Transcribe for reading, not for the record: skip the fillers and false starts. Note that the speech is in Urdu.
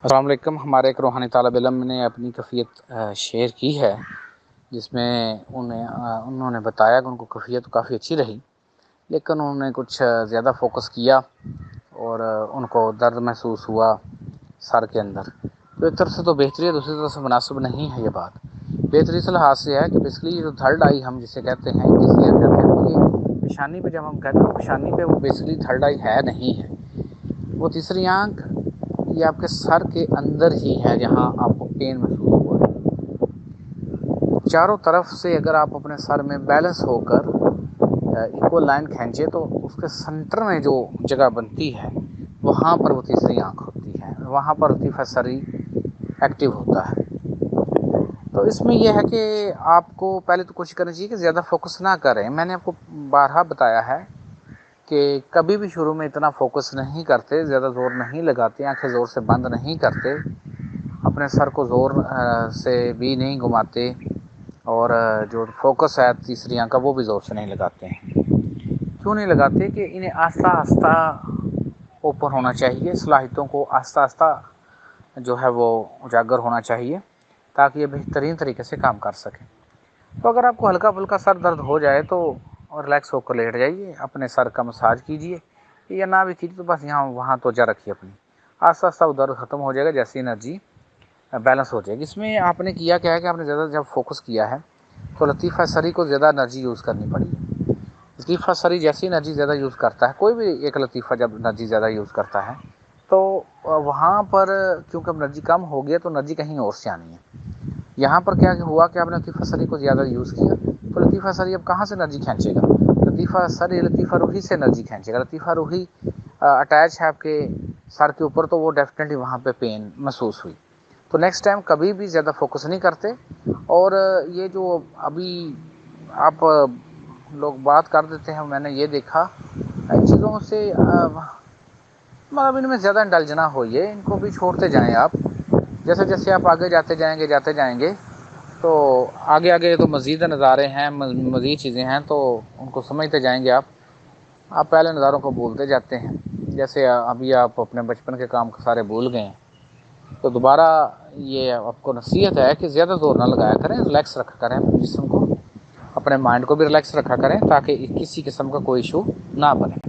السلام علیکم۔ ہمارے ایک روحانی طالب علم نے اپنی کیفیت شیئر کی ہے، جس میں انہوں نے بتایا کہ ان کو کیفیت کافی اچھی رہی، لیکن انہوں نے کچھ زیادہ فوکس کیا اور ان کو درد محسوس ہوا سر کے اندر۔ تو ایک طرف سے تو بہتری ہے، دوسری طرف سے مناسب نہیں ہے یہ بات۔ بہتری اس لحاظ سے ہے کہ بیسکلی یہ جو تھرڈ آئی ہم جسے کہتے ہیں، جس لیے کہتے ہیں وہ یہ پیشانی پہ، جب ہم کہتے ہیں پیشانی پہ، وہ بیسکلی تھرڈ آئی ہے نہیں ہے، وہ تیسری آنکھ یہ آپ کے سر کے اندر ہی ہے جہاں آپ کو پین محسوس ہوا ہے۔ چاروں طرف سے اگر آپ اپنے سر میں بیلنس ہو کر ایکول لائن کھینچے تو اس کے سنٹر میں جو جگہ بنتی ہے وہاں پر وہ تیسری آنکھ ہوتی ہے، وہاں پر لطیفہ سری ایکٹیو ہوتا ہے۔ تو اس میں یہ ہے کہ آپ کو پہلے تو کوشش کرنی چاہیے کہ زیادہ فوکس نہ کریں۔ میں نے آپ کو بارہا بتایا ہے کہ کبھی بھی شروع میں اتنا فوکس نہیں کرتے، زیادہ زور نہیں لگاتے، آنکھیں زور سے بند نہیں کرتے، اپنے سر کو زور سے بھی نہیں گھماتے، اور جو فوکس ہے تیسری آنکھ کا وہ بھی زور سے نہیں لگاتے ہیں۔ کیوں نہیں لگاتے؟ کہ انہیں آہستہ آہستہ اوپر ہونا چاہیے، صلاحیتوں کو آہستہ آہستہ جو ہے وہ اجاگر ہونا چاہیے تاکہ یہ بہترین طریقے سے کام کر سکیں۔ تو اگر آپ کو ہلکا پھلکا سر درد ہو جائے تو ریلیکس ہو کر لیٹ جائیے، اپنے سر کا مساج کیجیے، یا نہ بھی کیجیے تو بس یہاں وہاں توجہ رکھیے اپنی، آہستہ آہستہ وہ درد ختم ہو جائے گا جیسی انرجی بیلنس ہو جائے گی۔ اس میں آپ نے کیا کیا ہے کہ آپ نے زیادہ جب فوکس کیا ہے تو لطیفہ سری کو زیادہ انرجی یوز کرنی پڑی ہے۔ لطیفہ سری جیسی انرجی زیادہ یوز کرتا ہے، کوئی بھی ایک لطیفہ جب انرجی زیادہ یوز کرتا ہے تو وہاں پر کیونکہ انرجی کم ہو گیا تو انرجی کہیں اور سے آنی ہے۔ یہاں پر کیا ہوا کہ آپ نے لطیفہ سری کو زیادہ یوز کیا تو لطیفہ سری اب کہاں سے انرجی کھینچے گا؟ لطیفہ سری لطیفہ روحی سے انرجی کھینچے گا۔ لطیفہ روحی اٹیچ ہے آپ کے سر کے اوپر تو وہ ڈیفینیٹلی وہاں پہ پین محسوس ہوئی۔ تو نیکسٹ ٹائم کبھی بھی زیادہ فوکس نہیں کرتے، اور یہ جو ابھی آپ لوگ بات کر دیتے ہیں، میں نے یہ دیکھا ان چیزوں سے مطلب ان میں زیادہ انڈلج نہ ہوئیے، ان کو بھی چھوڑتے جائیں آپ۔ جیسے جیسے آپ آگے جاتے جائیں گے تو آگے تو مزید نظارے ہیں، مزید چیزیں ہیں، تو ان کو سمجھتے جائیں گے آپ پہلے نظاروں کو بھولتے جاتے ہیں۔ جیسے ابھی آپ اپنے بچپن کے کام سارے بھول گئے ہیں، تو دوبارہ یہ آپ کو نصیحت ہے کہ زیادہ زور نہ لگایا کریں، ریلیکس رکھا کریں اپنے جسم کو، اپنے مائنڈ کو بھی ریلیکس رکھا کریں تاکہ کسی قسم کا کوئی ایشو نہ بنے۔